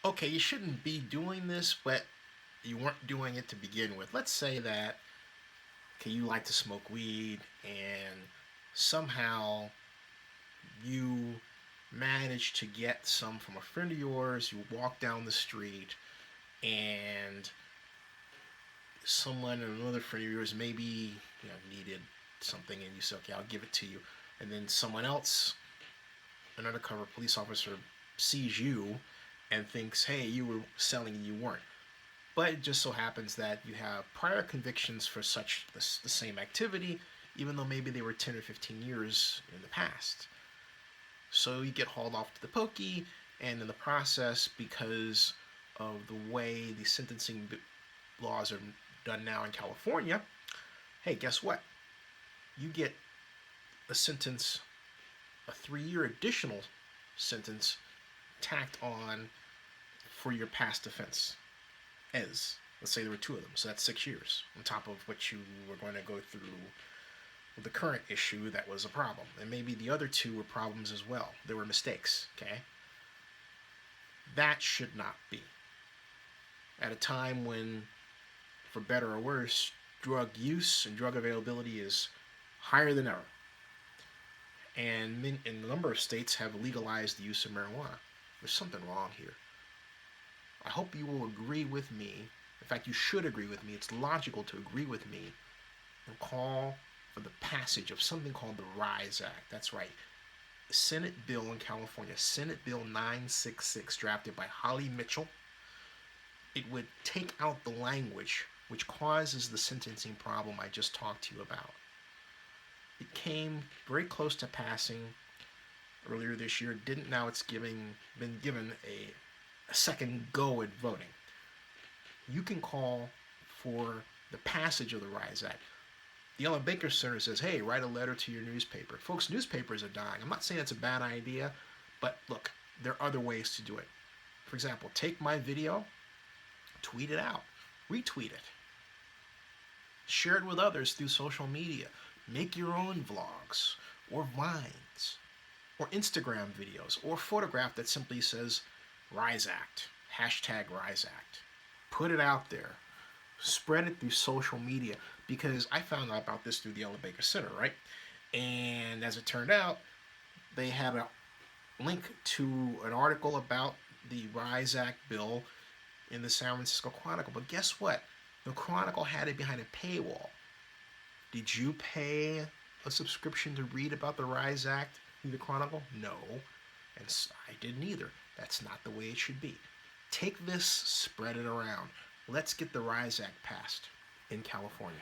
Okay, you shouldn't be doing this, but you weren't doing it to begin with. Let's say that, okay, you like to smoke weed and somehow you manage to get some from a friend of yours. You walk down the street and someone, another friend of yours, maybe needed something, and you say, "Okay, I'll give it to you." And then someone else, an undercover police officer, sees you and thinks, "Hey, you were selling and you weren't." But it just so happens that you have prior convictions for such the same activity, even though maybe they were 10 or 15 years in the past. So you get hauled off to the pokey, and in the process, because of the way the sentencing laws are done now in California, hey, guess what? You get a sentence, a 3-year additional sentence tacked on for your past offense. As let's say there were two of them, so that's 6 years on top of what you were going to go through with the current issue that was a problem, and maybe the other two were problems as well. There were mistakes. Okay, that should not be at a time when, for better or worse, drug use and drug availability is higher than ever, and in a number of states have legalized the use of marijuana. There's something wrong here. I hope you will agree with me. In fact, you should agree with me. It's logical to agree with me and call for the passage of something called the RISE Act. That's right. Senate bill in California, Senate Bill 966, drafted by Holly Mitchell. It would take out the language which causes the sentencing problem I just talked to you about. It came very close to passing earlier this year. Didn't. Now it's been given a second go at voting. You can call for the passage of the RISE Act. The Ellen Baker Center says, hey, write a letter to your newspaper. Folks, newspapers are dying. I'm not saying it's a bad idea, but look, there are other ways to do it. For example, take my video, tweet it out, retweet it, share it with others through social media, make your own vlogs or vines or Instagram videos or photograph that simply says RISE Act, hashtag RISE Act. Put it out there. Spread it through social media, because I found out about this through the Ellen Baker Center, right? And as it turned out, they had a link to an article about the RISE Act bill in the San Francisco Chronicle. But guess what? The Chronicle had it behind a paywall. Did you pay a subscription to read about the RISE Act through the Chronicle? No. And I didn't either. That's not the way it should be. Take this, spread it around. Let's get the RISE Act passed in California.